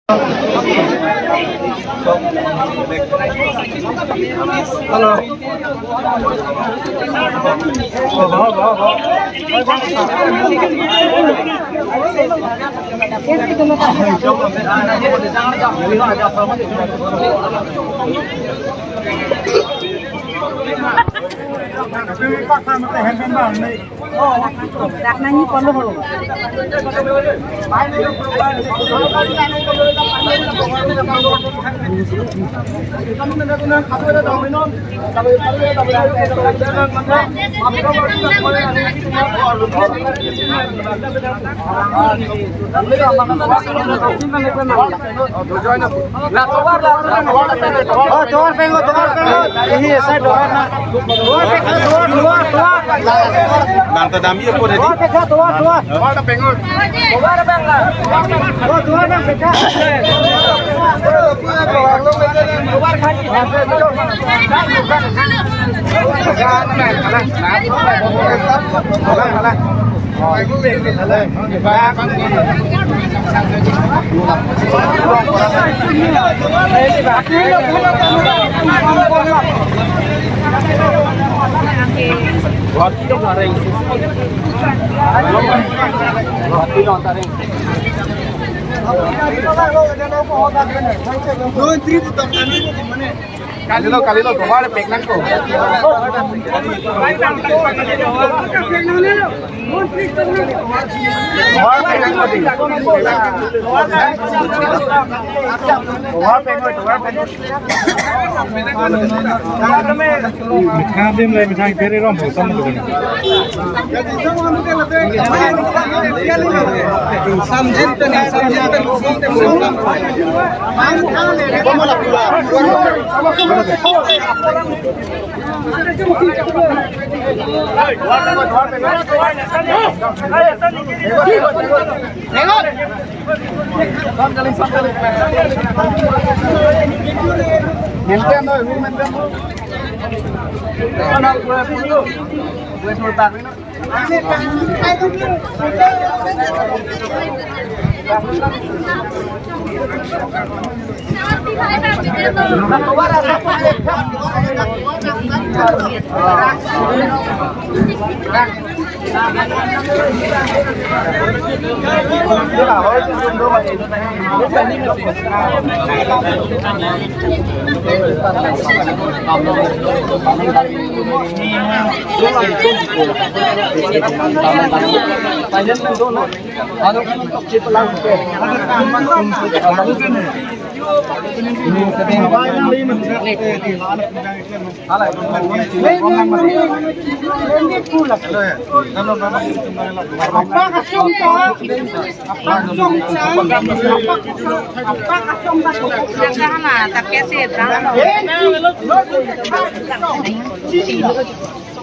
Halo. Raknanya kono ho. Bang Tadami apa tadi? Ada pengut. Kali lo tomar peknan ko.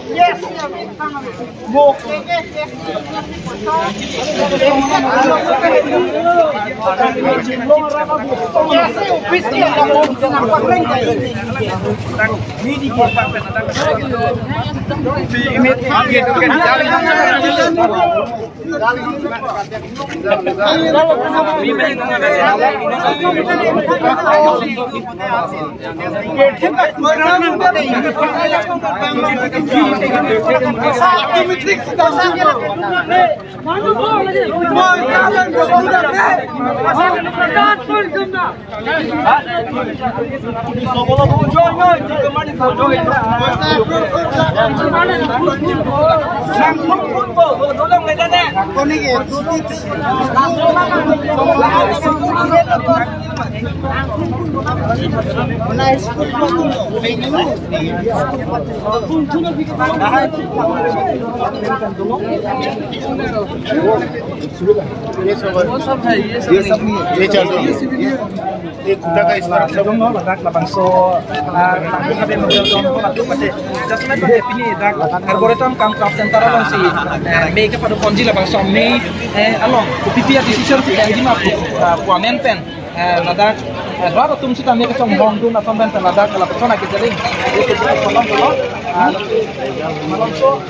Yes. Algorithm kam center along si make pada konji la bang somni along PPR decision si yang lima puamen pen nada rata tum sita make chong bong tu na somben pen nada kala persona kita ring itu tolong malam so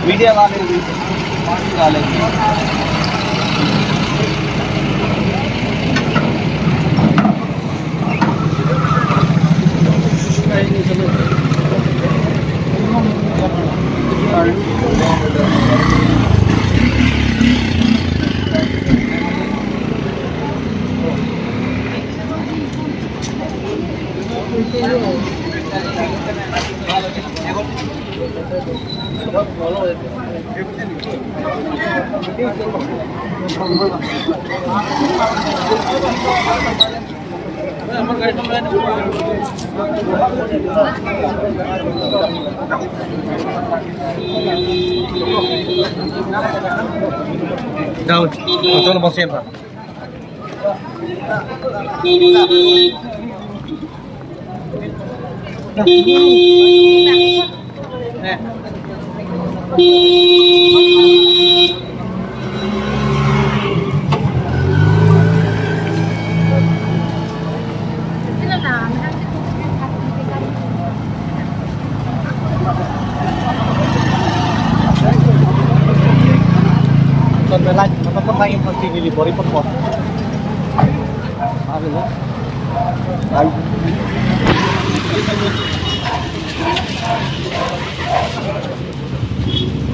media वाले Daud, betul bos siapa? Matapos lang yung pag-delivery po po. Ano ba?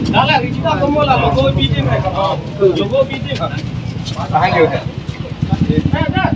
Dala, kita kamu lah logo BJ mereka. Logo BJ. Thank you.